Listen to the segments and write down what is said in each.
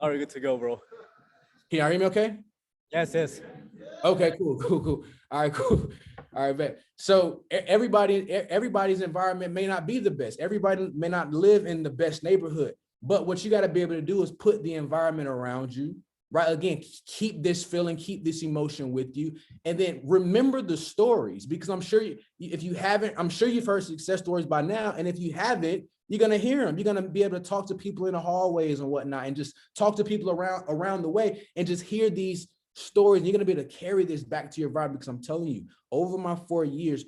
All right, good to go, bro. Can y'all hear me okay? Yes. Okay, cool. All right, cool. All right, bet. So everybody's environment may not be the best. Everybody may not live in the best neighborhood, but what you got to be able to do is put the environment around you, right? Again, keep this feeling, keep this emotion with you, and then remember the stories, because I'm sure if you haven't, I'm sure you've heard success stories by now, and if you haven't, you're gonna hear them. You're gonna be able to talk to people in the hallways and whatnot, and just talk to people around the way, and just hear these stories. You're gonna be able to carry this back to your environment, because I'm telling you, over my 4 years,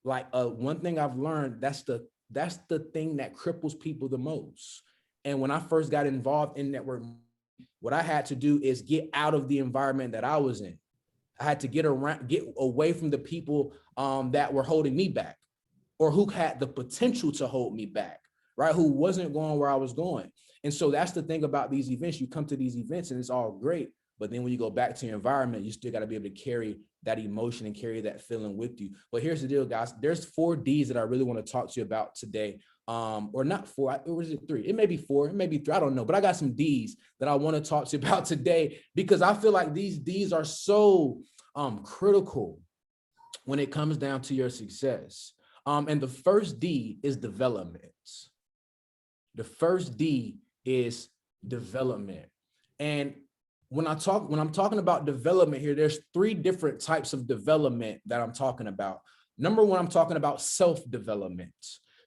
like one thing I've learned, that's the thing that cripples people the most. And when I first got involved in network, what I had to do is get out of the environment that I was in. I had to get away from the people that were holding me back, or who had the potential to hold me back, right? Who wasn't going where I was going. And so that's the thing about these events. You come to these events and it's all great, but then when you go back to your environment, you still got to be able to carry that emotion and carry that feeling with you. But here's the deal, guys. There's 4 Ds that I really want to talk to you about today. Or not 4, or is it 3? It may be 4, it may be 3, I don't know. But I got some Ds that I want to talk to you about today, because I feel like these Ds are so critical when it comes down to your success. And the first D is development. The first D is development. And when I'm talking about development here, there's 3 different types of development that I'm talking about. Number 1, I'm talking about self-development.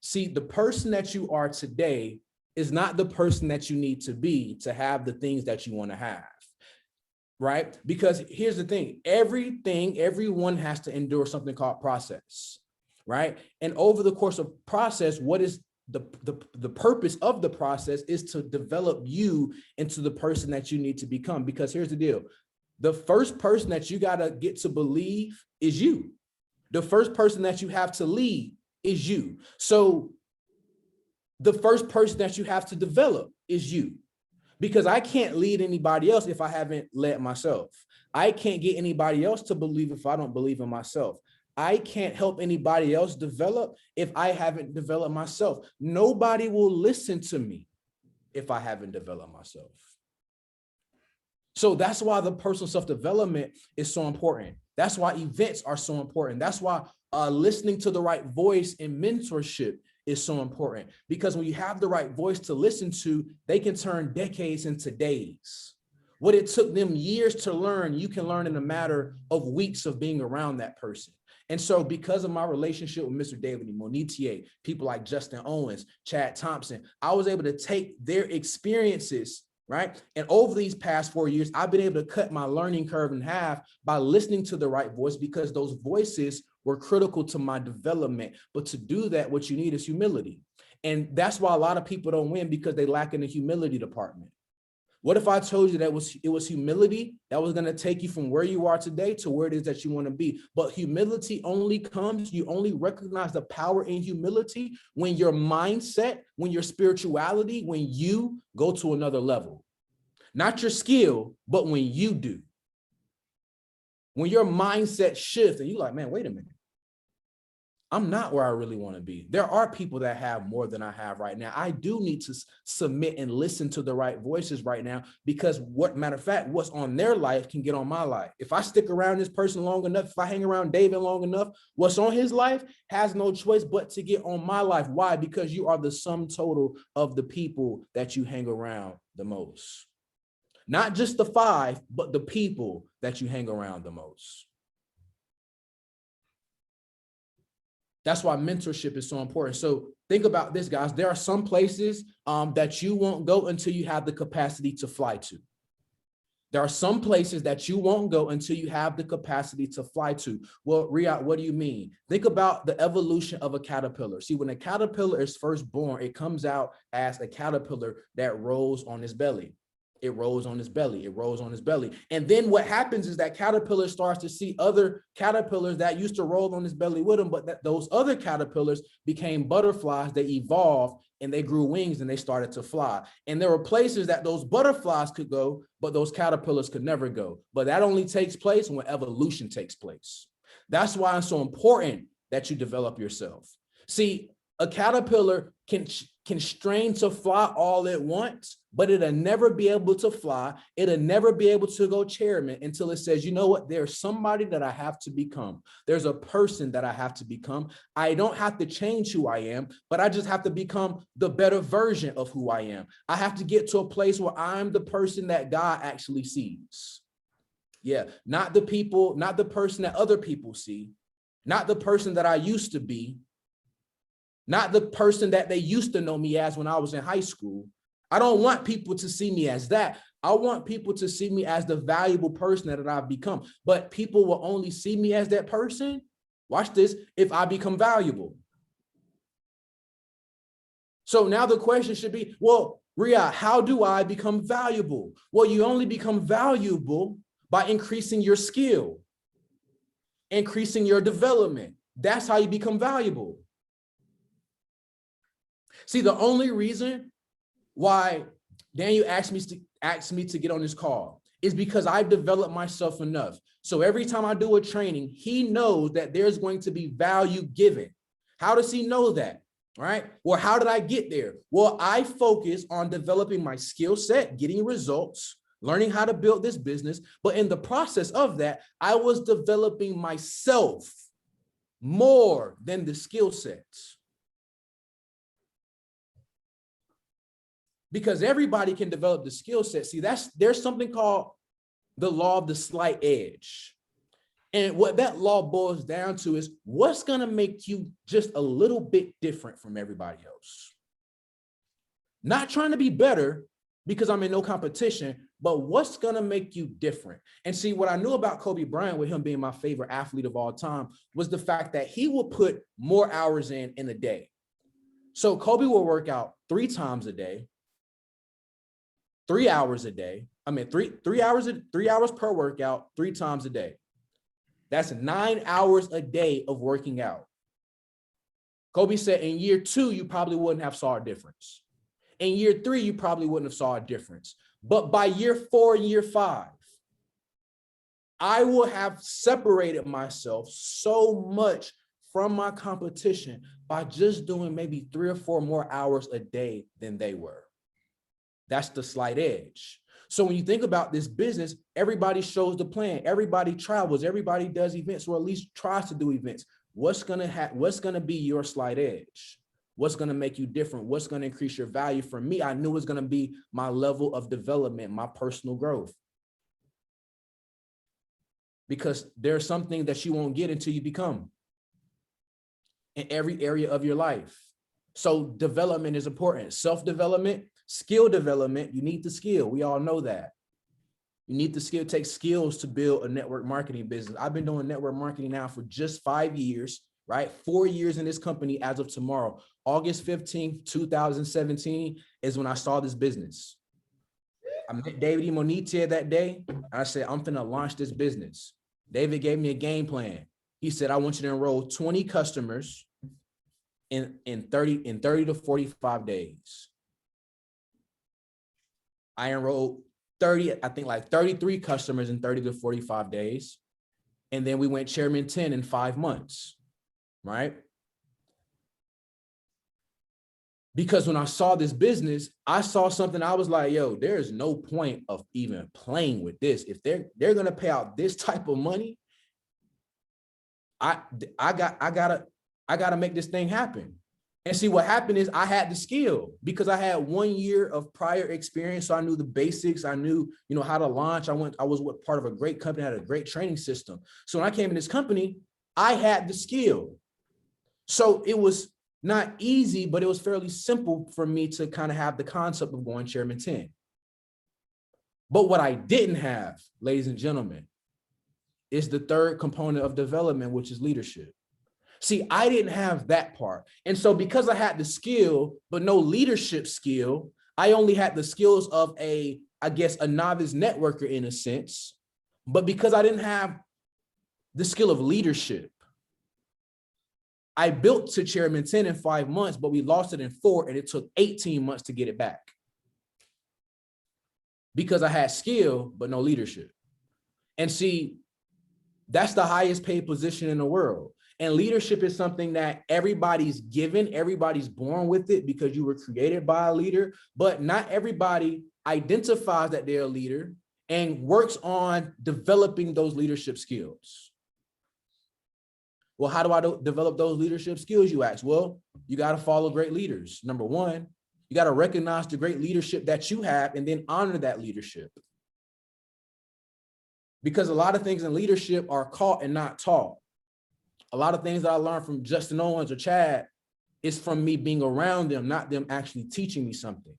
See, the person that you are today is not the person that you need to be to have the things that you want to have, right? Because here's the thing, everyone has to endure something called process, right? And over the course of process, what is the purpose of the process is to develop you into the person that you need to become. Because here's the deal, the first person that you got to get to believe is you. The first person that you have to lead is you. So the first person that you have to develop is you, because I can't lead anybody else if I haven't led myself. I can't get anybody else to believe if I don't believe in myself. I can't help anybody else develop if I haven't developed myself. Nobody will listen to me if I haven't developed myself. So that's why the personal self-development is so important. That's why events are so important. That's why listening to the right voice and mentorship is so important, because when you have the right voice to listen to, they can turn decades into days. What it took them years to learn, you can learn in a matter of weeks of being around that person. And so because of my relationship with Mr. David Monetier, people like Justin Owens, Chad Thompson, I was able to take their experiences, right? And over these past 4 years, I've been able to cut my learning curve in half by listening to the right voice, because those voices were critical to my development. But to do that, what you need is humility. And that's why a lot of people don't win, because they lack in the humility department. What if I told you that it was humility that was going to take you from where you are today to where it is that you want to be? But humility only comes, you only recognize the power in humility when your mindset, when your spirituality, when you go to another level. Not your skill, but when you do. When your mindset shifts and you're like, man, wait a minute. I'm not where I really want to be. There are people that have more than I have right now. I do need to submit and listen to the right voices right now, because matter of fact, what's on their life can get on my life. If I stick around this person long enough, if I hang around David long enough, what's on his life has no choice but to get on my life. Why? Because you are the sum total of the people that you hang around the most. Not just the 5, but the people that you hang around the most. That's why mentorship is so important. So think about this, guys. There are some places that you won't go until you have the capacity to fly to. There are some places that you won't go until you have the capacity to fly to. Well, Riyahd, what do you mean? Think about the evolution of a caterpillar. See, when a caterpillar is first born, it comes out as a caterpillar that rolls on its belly. It rolls on his belly. It rolls on his belly. And then what happens is that caterpillar starts to see other caterpillars that used to roll on his belly with him, but those other caterpillars became butterflies. They evolved and they grew wings and they started to fly. And there were places that those butterflies could go, but those caterpillars could never go. But that only takes place when evolution takes place. That's why it's so important that you develop yourself. See, a caterpillar can strain to fly all at once, but it'll never be able to fly. It'll never be able to go chairman until it says, you know what, there's somebody that I have to become. There's a person that I have to become. I don't have to change who I am, but I just have to become the better version of who I am. I have to get to a place where I'm the person that God actually sees. Yeah, not the people, not the person that other people see, not the person that I used to be, not the person that they used to know me as when I was in high school. I don't want people to see me as that. I want people to see me as the valuable person that I've become. But people will only see me as that person, watch this, if I become valuable. So now the question should be, well, Riyahd, how do I become valuable? Well, you only become valuable by increasing your skill, increasing your development. That's how you become valuable. See, the only reason why Daniel asked me to get on this call is because I've developed myself enough. So every time I do a training, he knows that there's going to be value given. How does he know that? Right? Well, how did I get there? Well, I focus on developing my skill set, getting results, learning how to build this business. But in the process of that, I was developing myself more than the skill sets. Because everybody can develop the skill set. See, there's something called the law of the slight edge. And what that law boils down to is what's going to make you just a little bit different from everybody else. Not trying to be better because I'm in no competition, but what's going to make you different? And see, what I knew about Kobe Bryant, with him being my favorite athlete of all time, was the fact that he will put more hours in a day. So Kobe will work out 3 times a day. 3 hours a day. I mean, three hours per workout, 3 times a day. That's 9 hours a day of working out. Kobe said in year 2, you probably wouldn't have saw a difference. In year 3, you probably wouldn't have saw a difference. But by year 4 and year 5, I will have separated myself so much from my competition by just doing maybe 3 or 4 more hours a day than they were. That's the slight edge. So when you think about this business, everybody shows the plan. Everybody travels. Everybody does events, or at least tries to do events. What's gonna be your slight edge? What's gonna make you different? What's gonna increase your value? For me, I knew it was gonna be my level of development, my personal growth. Because there's something that you won't get until you become in every area of your life. So development is important. Self-development, skill development, you need the skill. We all know that. You need the skill, take skills to build a network marketing business. I've been doing network marketing now for just 5 years, right? 4 years in this company as of tomorrow. August 15th, 2017 is when I saw this business. I met David Monetier that day. I said, I'm finna launch this business. David gave me a game plan. He said, I want you to enroll 20 customers in 30 to 45 days. I enrolled 30, I think like 33 customers in 30 to 45 days. And then we went chairman 10 in 5 months, right? Because when I saw this business, I saw something, I was like, yo, there is no point of even playing with this. If they're gonna pay out this type of money, I gotta make this thing happen. And see, what happened is I had the skill because I had 1 year of prior experience. So I knew the basics. I knew, how to launch. I was part of a great company, had a great training system. So when I came in this company, I had the skill. So it was not easy, but it was fairly simple for me to kind of have the concept of going chairman 10. But what I didn't have, ladies and gentlemen, is the third component of development, which is leadership. See, I didn't have that part. And so because I had the skill, but no leadership skill, I only had the skills of a novice networker in a sense. But because I didn't have the skill of leadership, I built to chairman 10 in 5 months, but we lost it in 4, and it took 18 months to get it back. Because I had skill, but no leadership. And see, that's the highest paid position in the world. And leadership is something that everybody's given, everybody's born with it because you were created by a leader, but not everybody identifies that they're a leader and works on developing those leadership skills. Well, how do I develop those leadership skills, you ask? Well, you got to follow great leaders. Number one, you got to recognize the great leadership that you have and then honor that leadership. Because a lot of things in leadership are caught and not taught. A lot of things that I learned from Justin Owens or Chad is from me being around them, not them actually teaching me something.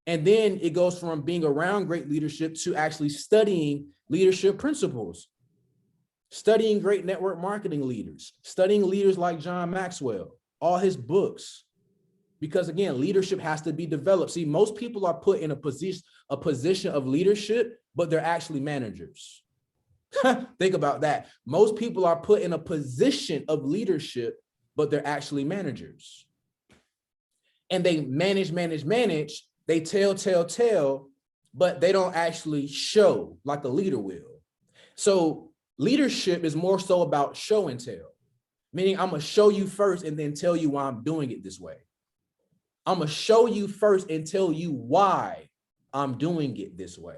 And then it goes from being around great leadership to actually studying leadership principles, studying great network marketing leaders, studying leaders like John Maxwell, all his books. Because again, leadership has to be developed. See, most people are put in a position of leadership, but they're actually managers. Think about that. Most people are put in a position of leadership, but they're actually managers. And they manage. They tell, but they don't actually show like a leader will. So leadership is more so about show and tell, meaning I'm going to show you first and then tell you why I'm doing it this way. I'm going to show you first and tell you why I'm doing it this way.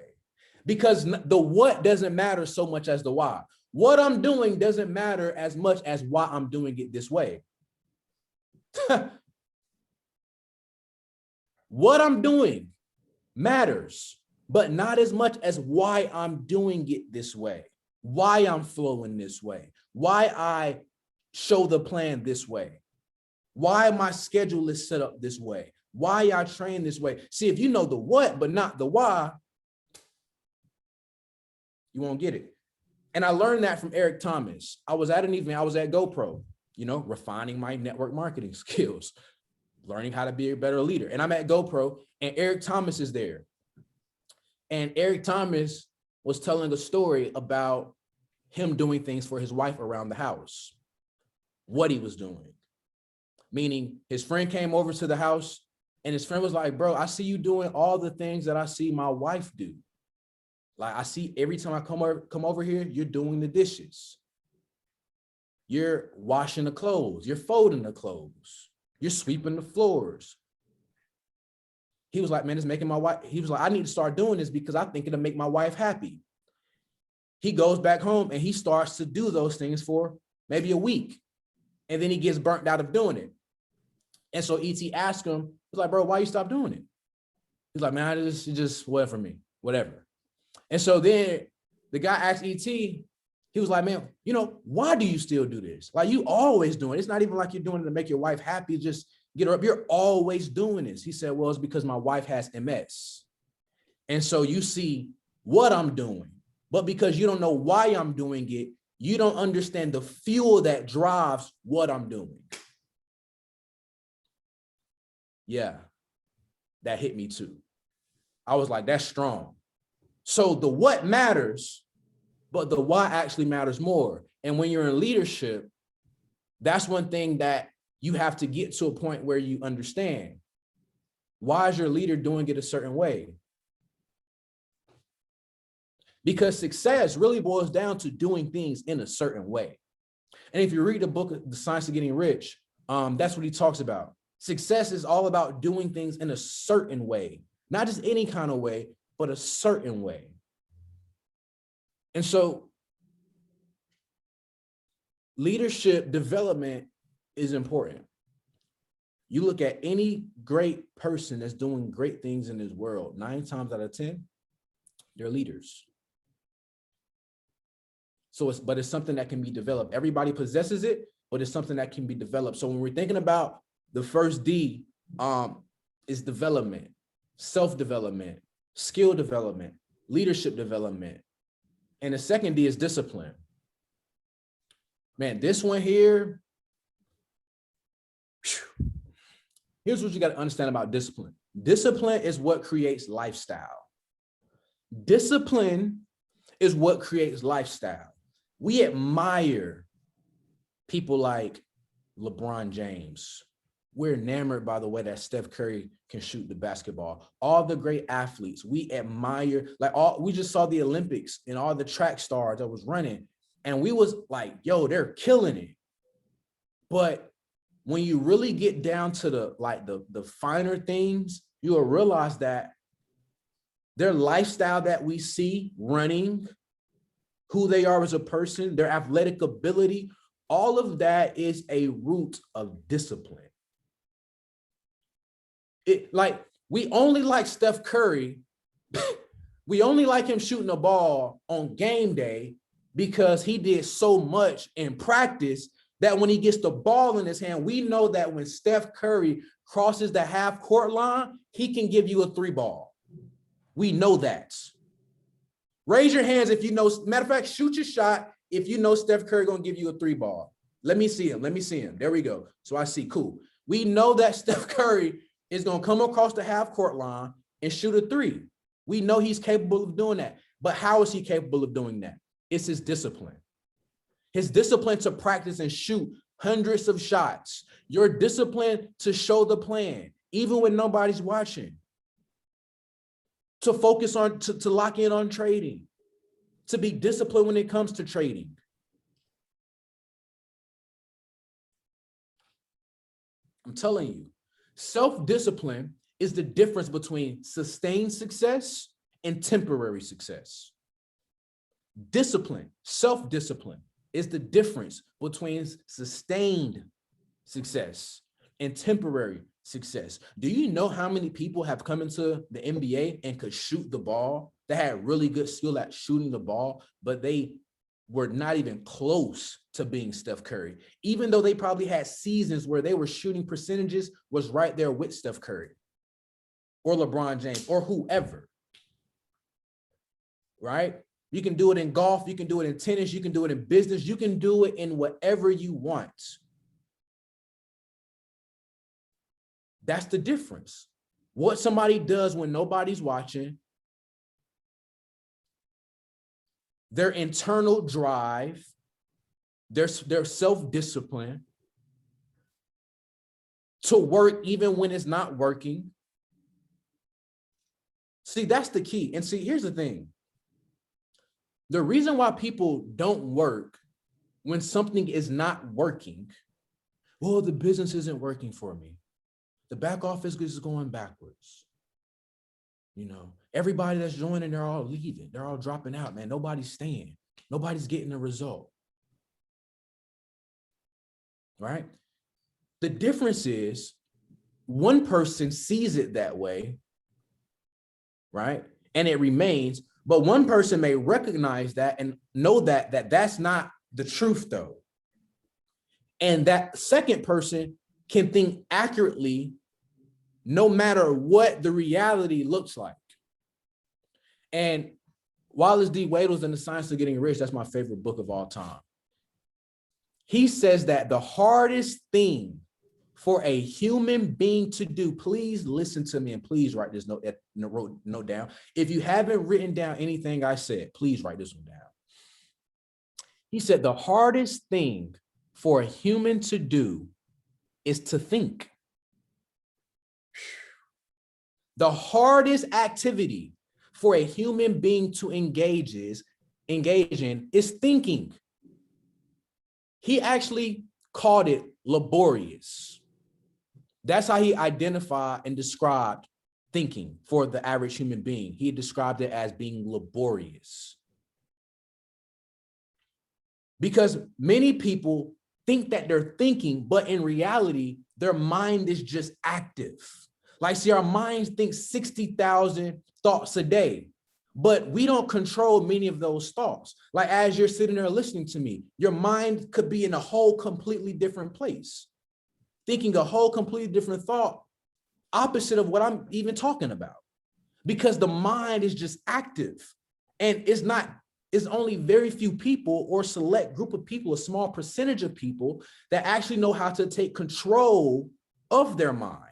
Because the what doesn't matter so much as the why. What I'm doing doesn't matter as much as why I'm doing it this way. What I'm doing matters, but not as much as why I'm doing it this way, why I'm flowing this way, why I show the plan this way, why my schedule is set up this way, why I train this way. See, if you know the what, but not the why, you won't get it. And I learned that from Eric Thomas. I was at an event, I was at GoPro, refining my network marketing skills, learning how to be a better leader. And I'm at GoPro and Eric Thomas is there. And Eric Thomas was telling a story about him doing things for his wife around the house, what he was doing. Meaning his friend came over to the house and his friend was like, bro, I see you doing all the things that I see my wife do. Like I see every time I come over here, you're doing the dishes. You're washing the clothes. You're folding the clothes. You're sweeping the floors. He was like, man, it's making my wife. He was like, I need to start doing this because I think it'll make my wife happy. He goes back home and he starts to do those things for maybe a week. And then he gets burnt out of doing it. And so E.T. asked him, he's like, bro, why you stop doing it? He's like, man, it just whatever for me, whatever. And so then the guy asked E.T., he was like, man, why do you still do this? Like you always doing it. It's not even like you're doing it to make your wife happy. Just get her up. You're always doing this. He said, well, it's because my wife has MS. And so you see what I'm doing, but because you don't know why I'm doing it, you don't understand the fuel that drives what I'm doing. Yeah, that hit me too. I was like, that's strong. So the what matters, but the why actually matters more. And when you're in leadership, that's one thing that you have to get to a point where you understand. Why is your leader doing it a certain way? Because success really boils down to doing things in a certain way. And if you read the book, The Science of Getting Rich, that's what he talks about. Success is all about doing things in a certain way, not just any kind of way, but a certain way. And so leadership development is important. You look at any great person that's doing great things in this world, 9 times out of 10, they're leaders. So but it's something that can be developed. Everybody possesses it, but it's something that can be developed. So when we're thinking about the first D, is development, self-development, skill development, leadership development. And the second D is discipline. Man, this one here, here's what you got to understand about discipline. Discipline is what creates lifestyle. Discipline is what creates lifestyle. We admire people like LeBron James. We're enamored by the way that Steph Curry can shoot the basketball. All the great athletes we admire, we just saw the Olympics and all the track stars that was running. And we was like, yo, they're killing it. But when you really get down to the finer things, you will realize that their lifestyle that we see, running, who they are as a person, their athletic ability, all of that is a root of discipline. We only like Steph Curry. We only like him shooting the ball on game day because he did so much in practice that when he gets the ball in his hand, we know that when Steph Curry crosses the half court line, he can give you a 3-ball. We know that. Raise your hands if you know, matter of fact, shoot your shot if you know Steph Curry gonna give you a 3-ball. Let me see him, let me see him. There we go. So I see, cool. We know that Steph Curry is gonna come across the half court line and shoot a 3. We know he's capable of doing that. But how is he capable of doing that? It's his discipline. His discipline to practice and shoot hundreds of shots. Your discipline to show the plan, even when nobody's watching. To focus on, to lock in on trading. To be disciplined when it comes to trading. I'm telling you, self-discipline is the difference between sustained success and temporary success. Discipline, self-discipline is the difference between sustained success and temporary success. Do you know how many people have come into the NBA and could shoot the ball? They had really good skill at shooting the ball, but they were not even close to being Steph Curry, even though they probably had seasons where they were shooting percentages was right there with Steph Curry or LeBron James or whoever, right? You can do it in golf, you can do it in tennis, you can do it in business, you can do it in whatever you want. That's the difference. What somebody does when nobody's watching, their internal drive, their self-discipline to work even when it's not working. See, that's the key. And see, here's the thing. The reason why people don't work when something is not working, well, the business isn't working for me. The back office is going backwards. You know, everybody that's joining, they're all leaving. They're all dropping out, man. Nobody's staying. Nobody's getting a result. Right? The difference is one person sees it that way, right? And it remains, but one person may recognize that and know that that's not the truth though. And that second person can think accurately no matter what the reality looks like. And Wallace D. Waddell's in The Science of Getting Rich, that's my favorite book of all time. He says that the hardest thing for a human being to do, please listen to me and please write this note down. If you haven't written down anything I said, please write this one down. He said the hardest thing for a human to do is to think. The hardest activity for a human being to engage in is thinking. He actually called it laborious. That's how he identified and described thinking for the average human being. He described it as being laborious. Because many people think that they're thinking, but in reality, their mind is just active. Like, see, our minds think 60,000 thoughts a day, but we don't control many of those thoughts. Like, as you're sitting there listening to me, your mind could be in a whole completely different place, thinking a whole completely different thought, opposite of what I'm even talking about, because the mind is just active. And it's only very few people or select group of people, a small percentage of people that actually know how to take control of their mind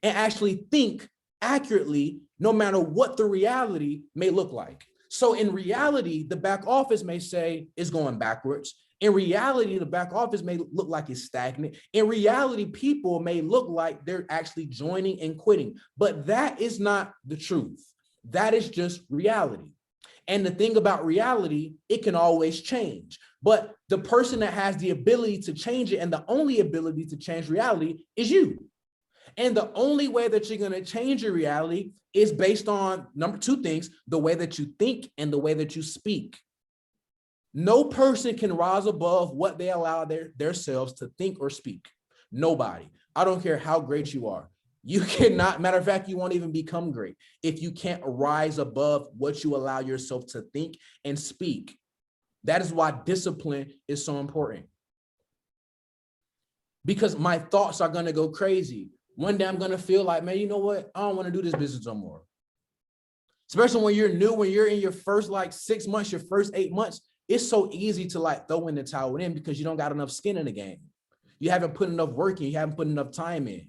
and actually think accurately, no matter what the reality may look like. So in reality, the back office may say it's going backwards. In reality, the back office may look like it's stagnant. In reality, people may look like they're actually joining and quitting, but that is not the truth. That is just reality. And the thing about reality, it can always change. But the person that has the ability to change it and the only ability to change reality is you. And the only way that you're going to change your reality is based on two things, the way that you think and the way that you speak. No person can rise above what they allow themselves to think or speak. Nobody. I don't care how great you are. You cannot, matter of fact, you won't even become great if you can't rise above what you allow yourself to think and speak. That is why discipline is so important. Because my thoughts are going to go crazy. One day I'm going to feel like, man, you know what? I don't want to do this business no more. Especially when you're new, when you're in your first like 6 months, your first 8 months, it's so easy to like throw in the towel in because you don't got enough skin in the game. You haven't put enough work in, you haven't put enough time in.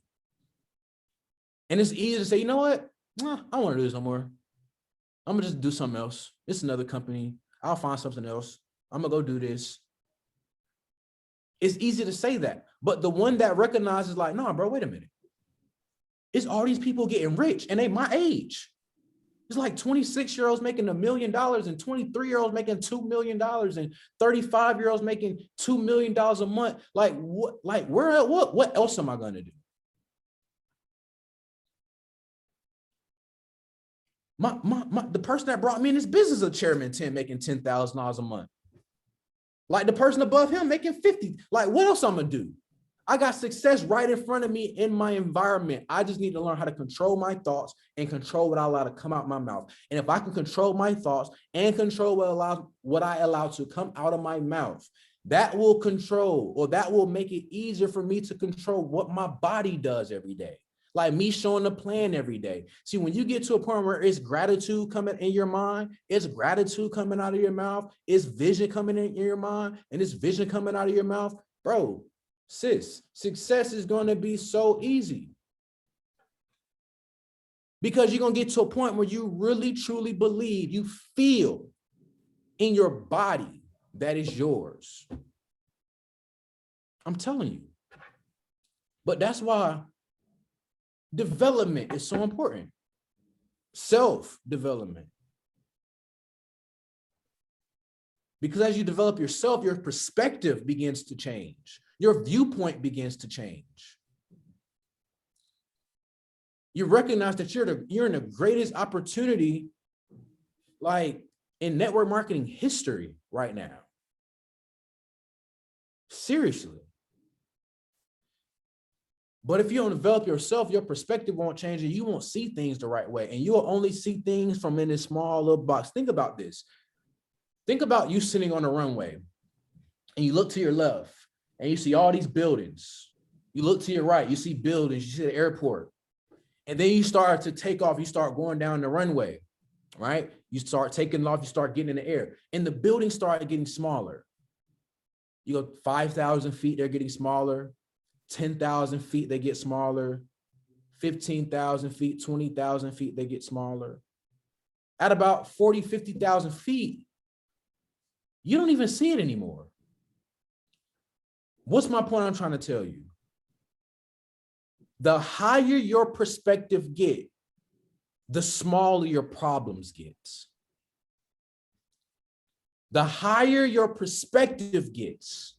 And it's easy to say, you know what? I don't want to do this no more. I'm gonna just do something else. It's another company. I'll find something else. I'm gonna go do this. It's easy to say that. But the one that recognizes like, no, bro, wait a minute. It's all these people getting rich and they my age. It's like 26-year-olds making $1 million and 23-year-olds making $2 million and 35-year-olds making $2 million a month. Like what? Like what else am I gonna do? The person that brought me in this business is a chairman 10 making $10,000 a month. Like the person above him making 50. Like what else I'm gonna do? I got success right in front of me in my environment. I just need to learn how to control my thoughts and control what I allow to come out my mouth. And if I can control my thoughts and control what I allow to come out of my mouth, that will control, or that will make it easier for me to control what my body does every day. Like me showing the plan every day. See, when you get to a point where it's gratitude coming in your mind, it's gratitude coming out of your mouth, it's vision coming in your mind, and it's vision coming out of your mouth, bro, sis, success is going to be so easy. Because you're going to get to a point where you really, truly believe, you feel in your body that is yours. I'm telling you. But that's why development is so important. Self-development. Because as you develop yourself, your perspective begins to change. Your viewpoint begins to change. You recognize that you're in the greatest opportunity, like in network marketing history right now. Seriously. But if you don't develop yourself, your perspective won't change and you won't see things the right way. And you'll only see things from in this small little box. Think about this. Think about you sitting on a runway and you look to your left and you see all these buildings. You look to your right, you see buildings, you see the airport. And then you start to take off, you start going down the runway, right? You start taking off, you start getting in the air. And the buildings start getting smaller. You go 5,000 feet, they're getting smaller. 10,000 feet, they get smaller. 15,000 feet, 20,000 feet, they get smaller. At about 40, 50,000 feet, you don't even see it anymore. What's my point I'm trying to tell you? The higher your perspective get, the smaller your problems get. The higher your perspective gets,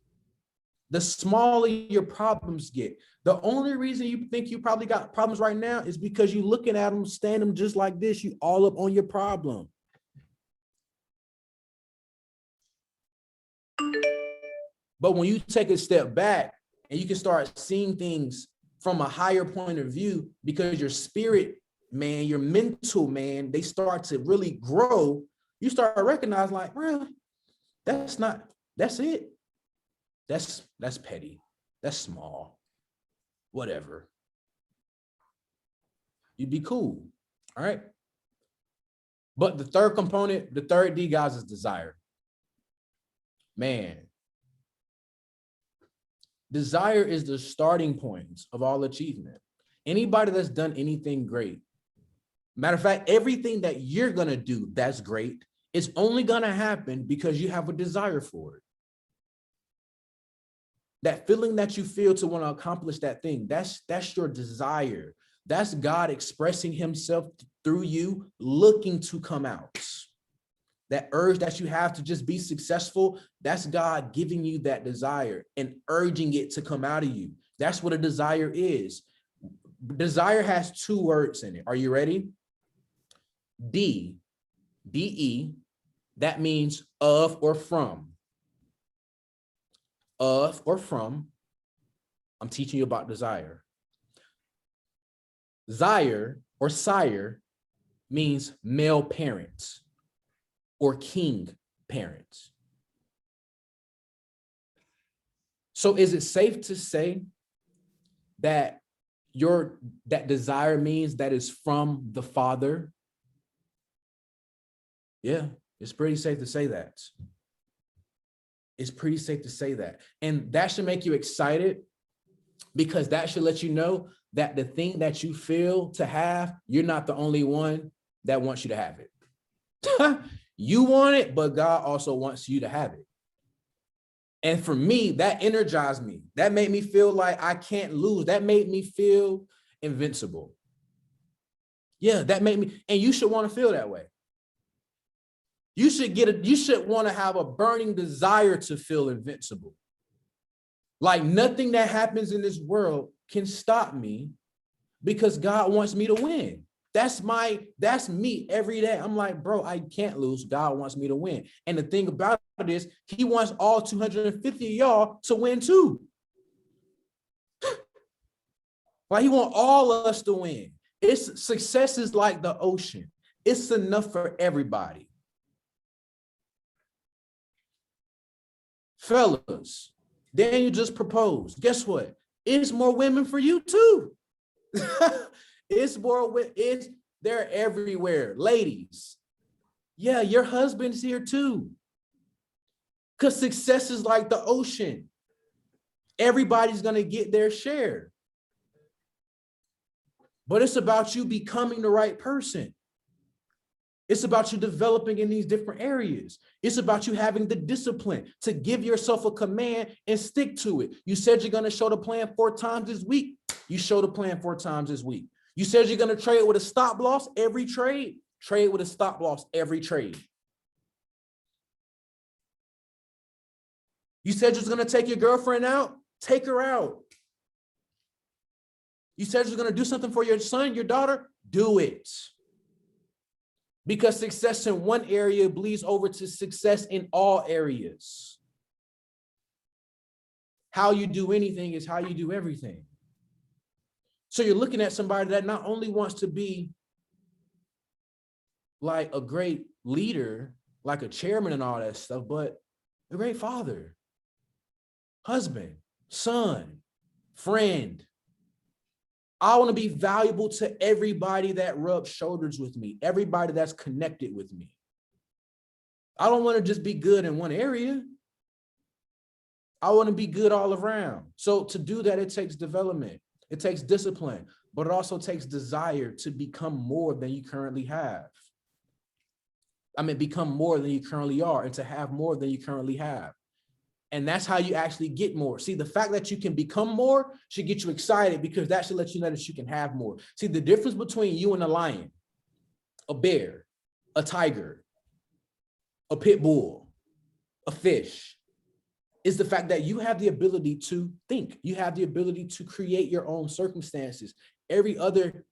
the smaller your problems get. The only reason you think you probably got problems right now is because you're looking at them, standing just like this, you all up on your problem. But when you take a step back and you can start seeing things from a higher point of view, because your spirit, man, your mental, man, they start to really grow, you start to recognize like, bro, that's it. That's petty. That's small. Whatever. You'd be cool. All right. But the third component, the third D, guys, is desire. Man. Desire is the starting point of all achievement. Anybody that's done anything great, matter of fact, everything that you're going to do that's great, it's only going to happen because you have a desire for it. That feeling that you feel to want to accomplish that thing, that's your desire. That's God expressing himself through you, looking to come out. that urge that you have to just be successful, that's God giving you that desire and urging it to come out of you. That's what a desire is. Desire has two words in it. Are you ready? D, D-E, that means of or from. Of or from. I'm teaching you about desire. Zaire or sire means male parents or king parents. So is it safe to say that that desire means that is from the father? Yeah, it's pretty safe to say that. It's pretty safe to say that. And that should make you excited, because that should let you know that the thing that you feel to have, you're not the only one that wants you to have it. You want it, but God also wants you to have it. And for me, that energized me. That made me feel like I can't lose. That made me feel invincible. Yeah, that made me, and you should want to feel that way. You should want to have a burning desire to feel invincible. Like nothing that happens in this world can stop me, because God wants me to win. That's me every day. I'm like, bro, I can't lose. God wants me to win. And the thing about it is, he wants all 250 of y'all to win too. Like he wants all of us to win. Success is like the ocean. It's enough for everybody. Fellas, Daniel just proposed. Guess what? It's more women for you too. They're everywhere. Ladies, yeah, your husband's here too. Because success is like the ocean. Everybody's going to get their share. But it's about you becoming the right person. It's about you developing in these different areas. It's about you having the discipline to give yourself a command and stick to it. You said you're going to show the plan 4 times this week. You show the plan 4 times this week. You said you're going to trade with a stop loss every trade. Trade with a stop loss every trade. You said you're going to take your girlfriend out. Take her out. You said you're going to do something for your son, your daughter. Do it. Because success in one area bleeds over to success in all areas. How you do anything is how you do everything. So you're looking at somebody that not only wants to be like a great leader, like a chairman and all that stuff, but a great father, husband, son, friend. I want to be valuable to everybody that rubs shoulders with me, everybody that's connected with me. I don't want to just be good in one area. I want to be good all around. So to do that, it takes development. It takes discipline, but it also takes desire to become more than you currently have. I mean, become more than you currently are, and to have more than you currently have. And that's how you actually get more. See, the fact that you can become more should get you excited, because that should let you know that you can have more. See, the difference between you and a lion, a bear, a tiger, a pit bull, a fish, is the fact that you have the ability to think. You have the ability to create your own circumstances. Every other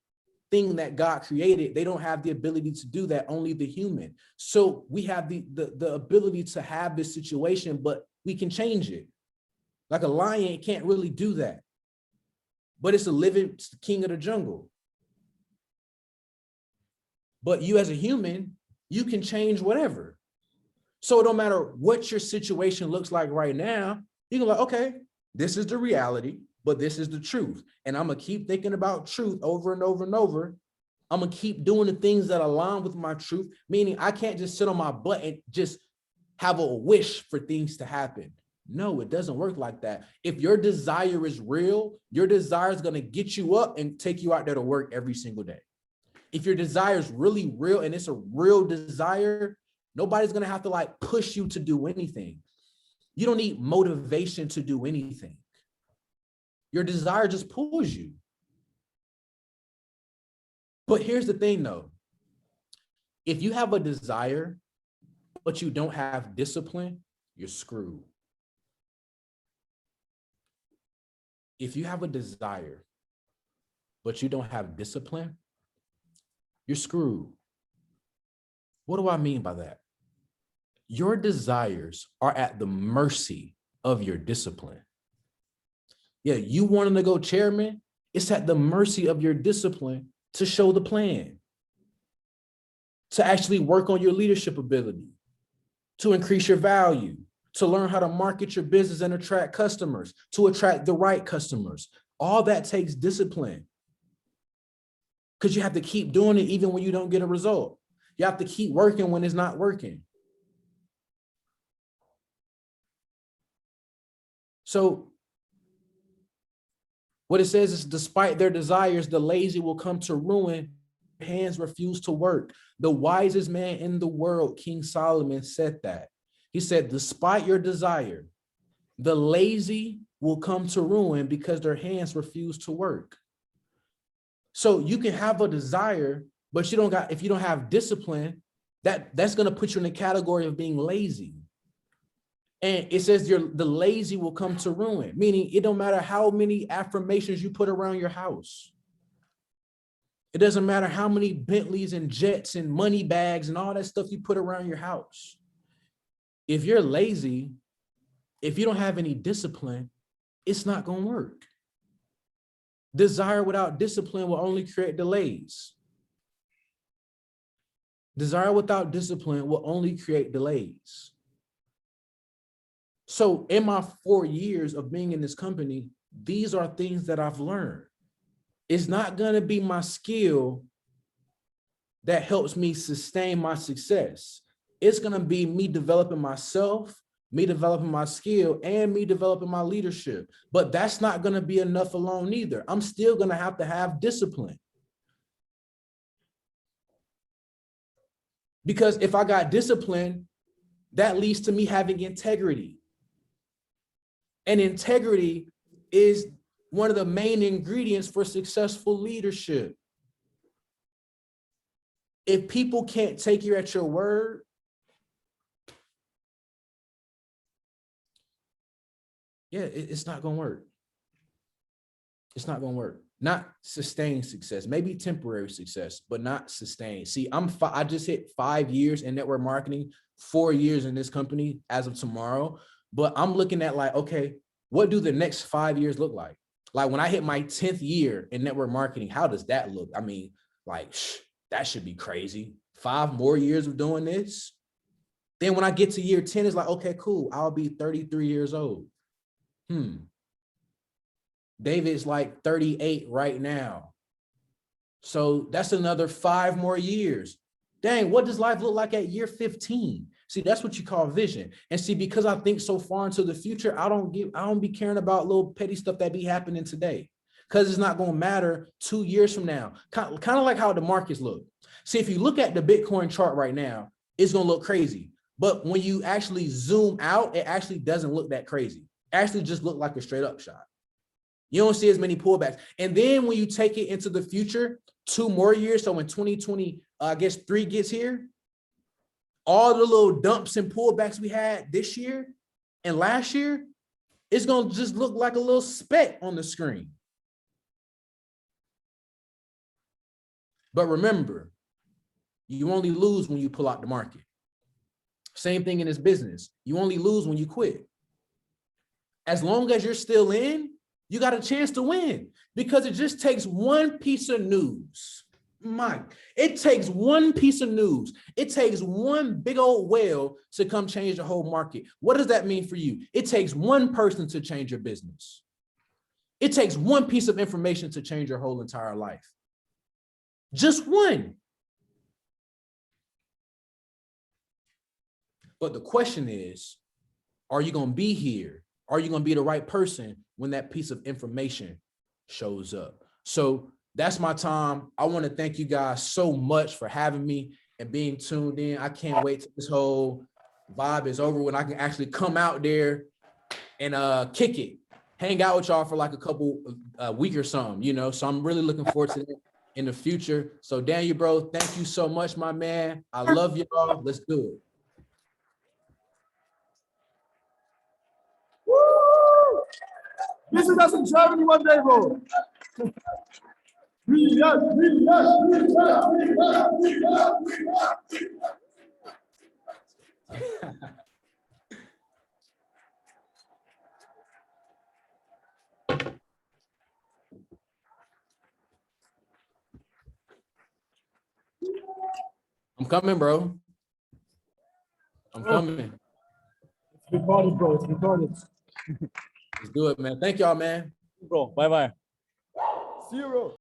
thing that God created, they don't have the ability to do that, only the human. So we have the ability to have this situation, but we can change it. Like a lion can't really do that, but it's a living king of the jungle. But you as a human, you can change whatever. So it don't matter what your situation looks like right now. You can like, okay, this is the reality, but this is the truth. And I'm going to keep thinking about truth over and over and over. I'm going to keep doing the things that align with my truth, meaning I can't just sit on my butt and just have a wish for things to happen. No, it doesn't work like that. If your desire is real, your desire is going to get you up and take you out there to work every single day. If your desire is really real and it's a real desire, nobody's going to have to like push you to do anything. You don't need motivation to do anything. Your desire just pulls you. But here's the thing though. If you have a desire but you don't have discipline, you're screwed. If you have a desire, but you don't have discipline, you're screwed. What do I mean by that? Your desires are at the mercy of your discipline. Yeah, you wanting to go chairman, it's at the mercy of your discipline to show the plan, to actually work on your leadership ability, to increase your value, to learn how to market your business and attract customers, to attract the right customers. All that takes discipline, because you have to keep doing it even when you don't get a result. You have to keep working when it's not working. So what it says is, despite their desires, the lazy will come to ruin. Hands refuse to work. The wisest man in the world, King Solomon, said that. He said, despite your desire, the lazy will come to ruin because their hands refuse to work. So you can have a desire, but if you don't have discipline, that's going to put you in the category of being lazy. And it says the lazy will come to ruin, meaning it don't matter how many affirmations you put around your house. It doesn't matter how many Bentleys and jets and money bags and all that stuff you put around your house. If you're lazy, if you don't have any discipline, it's not going to work. Desire without discipline will only create delays. Desire without discipline will only create delays. So in my 4 years of being in this company, these are things that I've learned. It's not going to be my skill that helps me sustain my success. It's going to be me developing myself, me developing my skill, and me developing my leadership. But that's not going to be enough alone either. I'm still going to have discipline. Because if I got discipline, that leads to me having integrity. And integrity is one of the main ingredients for successful leadership. If people can't take you at your word, yeah, it's not going to work. It's not going to work. Not sustained success, maybe temporary success, but not sustained. See, I just hit 5 years in network marketing, 4 years in this company as of tomorrow. But I'm looking at like, okay, what do the next 5 years look like? Like when I hit my 10th year in network marketing, how does that look? I mean, like, that should be crazy. 5 more years of doing this. Then when I get to year 10, it's like, okay, cool. I'll be 33 years old. David's like 38 right now. So that's another 5 more years. Dang, what does life look like at year 15? See, that's what you call vision. And see, because I think so far into the future, I don't be caring about little petty stuff that be happening today, because it's not going to matter 2 years from now. Kind of like how the markets look. See, if you look at the Bitcoin chart right now, it's going to look crazy. But when you actually zoom out, it actually doesn't look that crazy. It actually just look like a straight up shot. You don't see as many pullbacks. And then when you take it into the future, 2 more years, so when 2020, I guess 3 gets here, all the little dumps and pullbacks we had this year and last year, it's going to just look like a little speck on the screen. But remember, you only lose when you pull out the market. Same thing in this business. You only lose when you quit. As long as you're still in, you got a chance to win, because it just takes one piece of news. It takes one piece of news. It takes one big old whale to come change the whole market. What does that mean for you? It takes one person to change your business. It takes one piece of information to change your whole entire life. Just one. But the question is, are you going to be here? Are you going to be the right person when that piece of information shows up? So that's my time. I want to thank you guys so much for having me and being tuned in. I can't wait till this whole vibe is over, when I can actually come out there and kick it, hang out with y'all for like a couple week or something, you know? So I'm really looking forward to that in the future. So Daniel, bro, thank you so much, my man. I love y'all. Let's do it. Visit us in Germany one day, bro. Riyahd, Riyahd, Riyahd, Riyahd, Riyahd, Riyahd. I'm coming, bro. I'm coming. It's recorded, bro. It's recorded. Let's do it, man. Thank y'all, man. Bro, bye bye. 0.